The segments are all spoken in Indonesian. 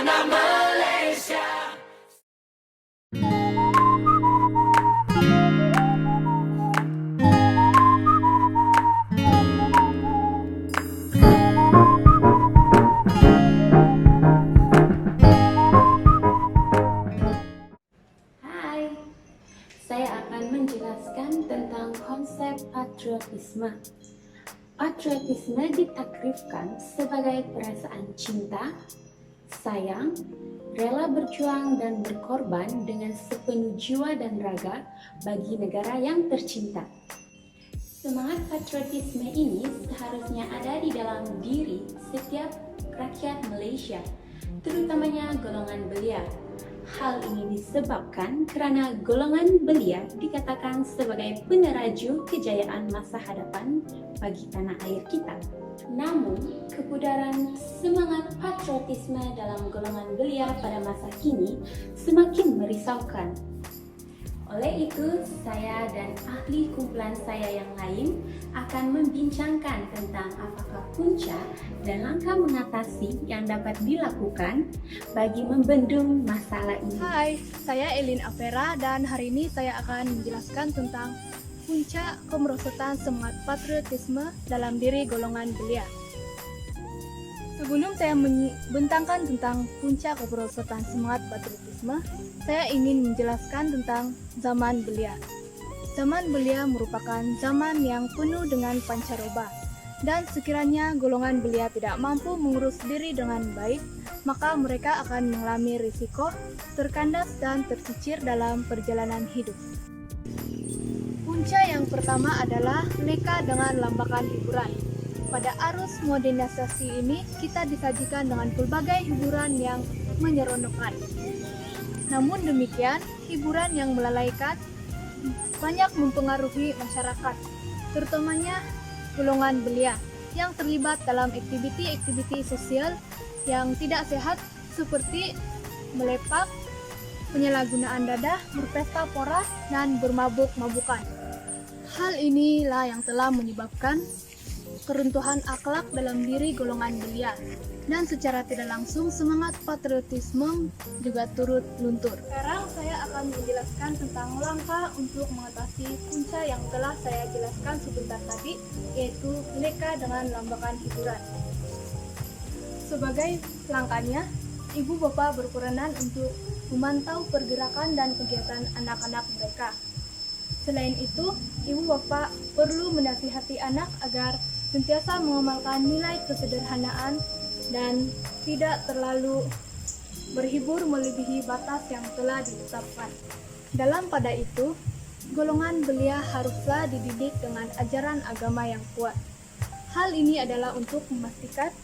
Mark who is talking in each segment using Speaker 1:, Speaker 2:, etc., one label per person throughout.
Speaker 1: tanah Malaysia.
Speaker 2: Hai, saya akan menjelaskan tentang konsep patriotisme. Patriotisme ditakrifkan sebagai perasaan cinta, sayang, rela berjuang dan berkorban dengan sepenuh jiwa dan raga bagi negara yang tercinta. Semangat patriotisme ini seharusnya ada di dalam diri setiap rakyat Malaysia, terutamanya golongan belia. Hal ini disebabkan karena golongan belia dikatakan sebagai peneraju kejayaan masa hadapan bagi tanah air kita. Namun, kepudaran semangat patriotisme dalam golongan belia pada masa kini semakin merisaukan. Oleh itu, saya dan ahli kumpulan saya yang lain akan membincangkan tentang apakah punca dan langkah mengatasi yang dapat dilakukan bagi membendung masalah ini.
Speaker 3: Hai, saya Elin Afera dan hari ini saya akan menjelaskan tentang puncak kemerosotan semangat patriotisme dalam diri golongan belia. Sebelum saya membentangkan tentang puncak kemerosotan semangat patriotisme, saya ingin menjelaskan tentang zaman belia. Zaman belia merupakan zaman yang penuh dengan pancaroba, dan sekiranya golongan belia tidak mampu mengurus diri dengan baik, maka mereka akan mengalami risiko terkandas dan tercicir dalam perjalanan hidup. Punca yang pertama adalah neka dengan lambakan hiburan. Pada arus modernisasi ini, kita disajikan dengan berbagai hiburan yang menyeronokkan. Namun demikian, hiburan yang melalaikan banyak mempengaruhi masyarakat, terutamanya golongan belia yang terlibat dalam aktiviti-aktiviti sosial yang tidak sehat seperti melepak, penyalahgunaan dadah, berpesta pora, dan bermabuk-mabukan. Hal inilah yang telah menyebabkan keruntuhan akhlak dalam diri golongan belia, dan secara tidak langsung semangat patriotisme juga turut luntur. Sekarang saya akan menjelaskan tentang langkah untuk mengatasi punca yang telah saya jelaskan sebentar tadi, yaitu neka dengan lambakan hiburan. Sebagai langkahnya, ibu bapak berperanan untuk memantau pergerakan dan kegiatan anak-anak mereka. Selain itu, ibu bapak perlu menasihati anak agar sentiasa mengamalkan nilai kesederhanaan dan tidak terlalu berhibur melebihi batas yang telah ditetapkan. Dalam pada itu, golongan belia haruslah dididik dengan ajaran agama yang kuat. Hal ini adalah untuk memastikan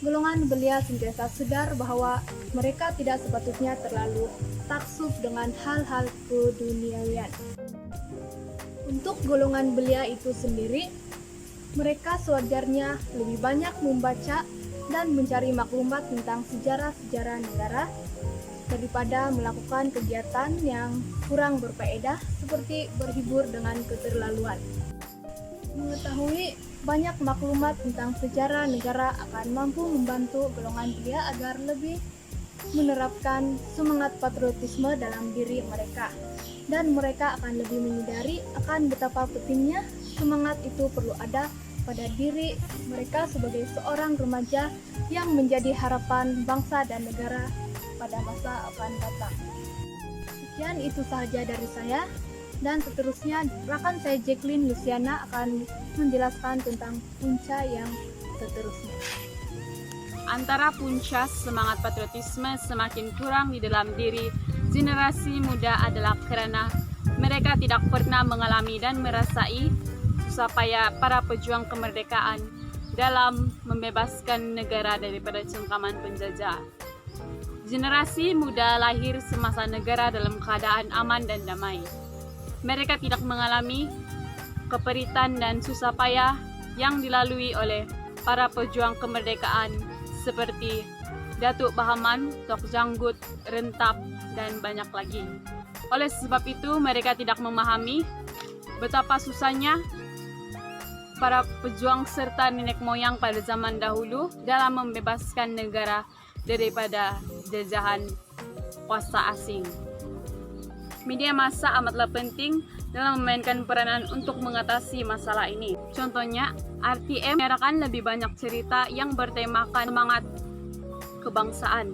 Speaker 3: golongan belia sentiasa sadar bahwa mereka tidak sepatutnya terlalu taksub dengan hal-hal keduniawian. Untuk golongan belia itu sendiri, mereka sewajarnya lebih banyak membaca dan mencari maklumat tentang sejarah-sejarah negara daripada melakukan kegiatan yang kurang berfaedah seperti berhibur dengan keterlaluan. Mengetahui banyak maklumat tentang sejarah negara akan mampu membantu golongan belia agar lebih menerapkan semangat patriotisme dalam diri mereka, dan mereka akan lebih menyadari akan betapa pentingnya semangat itu perlu ada pada diri mereka sebagai seorang remaja yang menjadi harapan bangsa dan negara pada masa akan datang. Sekian itu sahaja dari saya, dan seterusnya rekan saya Jacqueline Luciana akan menjelaskan tentang punca yang seterusnya.
Speaker 4: Antara punca semangat patriotisme semakin kurang di dalam diri generasi muda adalah karena mereka tidak pernah mengalami dan merasai susah payah para pejuang kemerdekaan dalam membebaskan negara daripada cengkaman penjajah. Generasi muda lahir semasa negara dalam keadaan aman dan damai. Mereka tidak mengalami keperitan dan susah payah yang dilalui oleh para pejuang kemerdekaan seperti Datuk Bahaman, Tok Janggut, Rentap, dan banyak lagi. Oleh sebab itu, mereka tidak memahami betapa susahnya para pejuang serta nenek moyang pada zaman dahulu dalam membebaskan negara daripada jajahan kuasa asing. Media massa amatlah penting dalam memainkan peranan untuk mengatasi masalah ini. Contohnya, RTM menyiarkan lebih banyak cerita yang bertemakan semangat kebangsaan.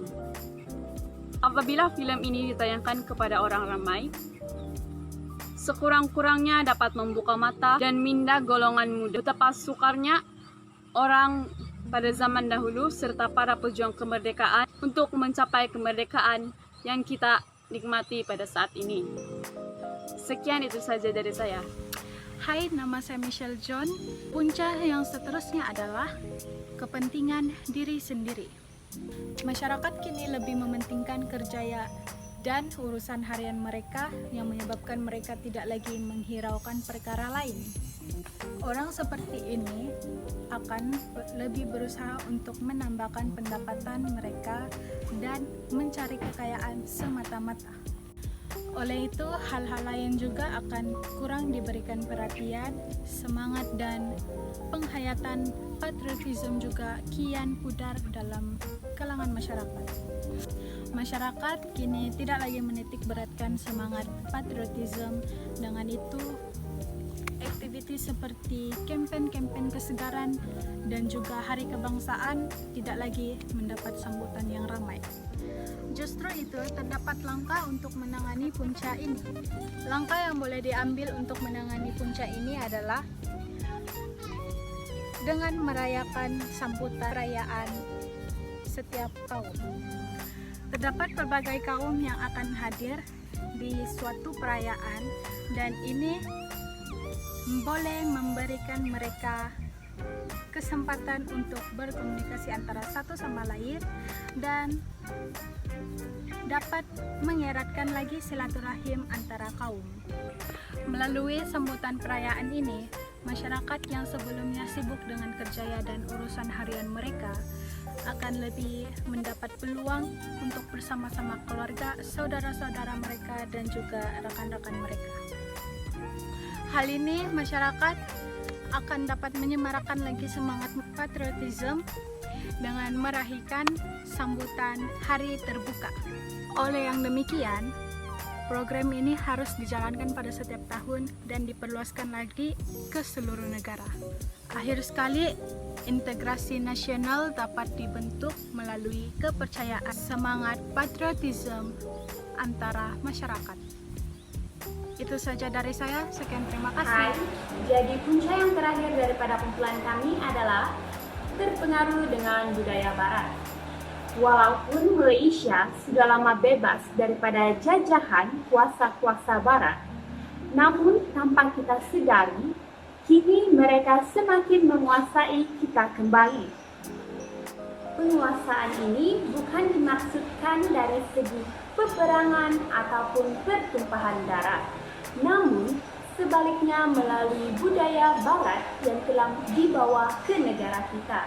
Speaker 4: Apabila film ini ditayangkan kepada orang ramai, sekurang-kurangnya dapat membuka mata dan minda golongan muda betapa sukarnya orang pada zaman dahulu serta para pejuang kemerdekaan untuk mencapai kemerdekaan yang kita nikmati pada saat ini. Sekian itu saja dari saya.
Speaker 5: Hai, nama saya Michelle John. Punca yang seterusnya adalah kepentingan diri sendiri. Masyarakat kini lebih mementingkan kerjaya dan urusan harian mereka yang menyebabkan mereka tidak lagi menghiraukan perkara lain. Orang seperti ini akan lebih berusaha untuk menambahkan pendapatan mereka dan mencari kekayaan semata-mata. Oleh itu, hal-hal lain juga akan kurang diberikan perhatian, semangat dan penghayatan patriotisme juga kian pudar dalam kalangan masyarakat. Masyarakat kini tidak lagi menitik beratkan semangat patriotisme. Dengan itu, aktiviti seperti kampanye kesegaran dan juga hari kebangsaan tidak lagi mendapat sambutan yang ramai. Justru itu, terdapat langkah untuk menangani punca ini. Langkah yang boleh diambil untuk menangani punca ini adalah dengan merayakan sambutan perayaan setiap kaum. Terdapat berbagai kaum yang akan hadir di suatu perayaan dan ini boleh memberikan mereka kesempatan untuk berkomunikasi antara satu sama lain dan dapat mengeratkan lagi silaturahim antara kaum. Melalui sambutan perayaan ini, masyarakat yang sebelumnya sibuk dengan kerjaya dan urusan harian mereka akan lebih mendapat peluang untuk bersama-sama keluarga, saudara-saudara mereka dan juga rekan-rekan mereka. Hal ini masyarakat akan dapat menyemarakkan lagi semangat patriotisme dengan meraihkan sambutan hari terbuka. Oleh yang demikian, program ini harus dijalankan pada setiap tahun dan diperluaskan lagi ke seluruh negara. Akhir sekali, integrasi nasional dapat dibentuk melalui kepercayaan semangat patriotisme antara masyarakat. Itu saja dari saya, sekian terima kasih.
Speaker 2: Hai, jadi punca yang terakhir daripada kumpulan kami adalah terpengaruh dengan budaya barat. Walaupun Malaysia sudah lama bebas daripada jajahan kuasa-kuasa barat, namun tanpa kita sedari, kini mereka semakin menguasai kita kembali. Penguasaan ini bukan dimaksudkan dari segi peperangan ataupun pertumpahan darah, namun sebaliknya melalui budaya barat yang telah dibawa ke negara kita.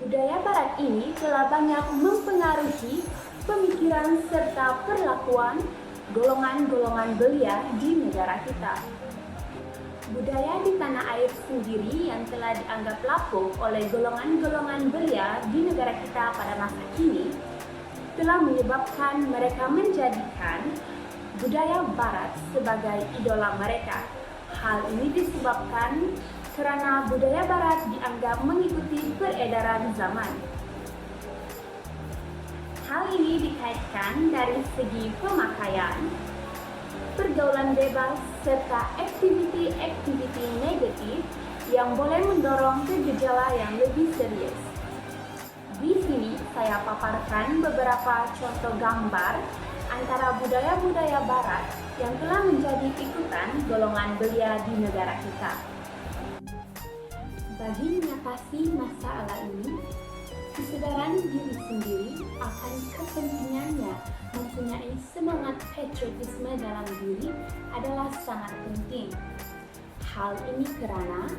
Speaker 2: Budaya barat ini telah banyak mempengaruhi pemikiran serta perlakuan golongan-golongan belia di negara kita. Budaya di tanah air sendiri yang telah dianggap lapuk oleh golongan-golongan belia di negara kita pada masa kini telah menyebabkan mereka menjadikan budaya barat sebagai idola mereka. Hal ini disebabkan karena budaya barat dianggap mengikuti peredaran zaman. Hal ini dikaitkan dari segi pemakaian, pergaulan bebas, serta aktiviti-aktiviti negatif yang boleh mendorong ke gejala yang lebih serius. Di sini saya paparkan beberapa contoh gambar antara budaya-budaya barat yang telah menjadi ikutan golongan belia di negara kita. Bagi mengatasi masalah ini, kesadaran diri sendiri akan kepentingannya mempunyai semangat patriotisme dalam diri adalah sangat penting. Hal ini karena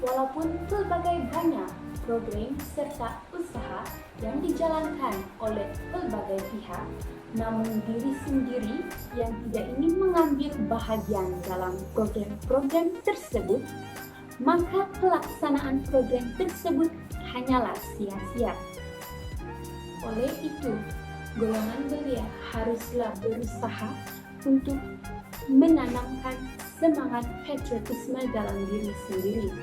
Speaker 2: walaupun pelbagai banyak program serta usaha yang dijalankan oleh pelbagai pihak, namun diri sendiri yang tidak ingin mengambil bahagian dalam program-program tersebut, maka pelaksanaan program tersebut hanyalah sia-sia. Oleh itu, golongan belia haruslah berusaha untuk menanamkan semangat patriotisme dalam diri sendiri.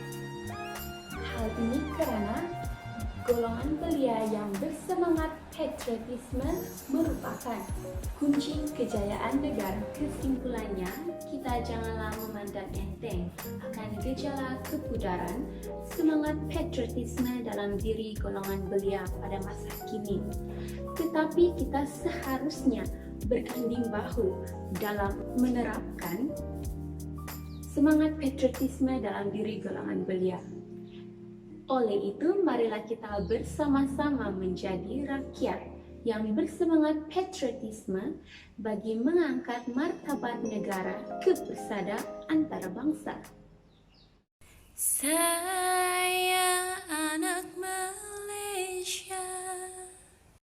Speaker 2: Hal ini karena golongan belia yang bersemangat patriotisme merupakan kunci kejayaan negara. Kesimpulannya, kita janganlah memandang enteng akan gejala kepudaran semangat patriotisme dalam diri golongan belia pada masa kini. Tetapi kita seharusnya berganding bahu dalam menerapkan semangat patriotisme dalam diri golongan belia. Oleh itu, marilah kita bersama-sama menjadi rakyat yang bersemangat patriotisme bagi mengangkat martabat negara ke persada antara bangsa.
Speaker 1: Saya anak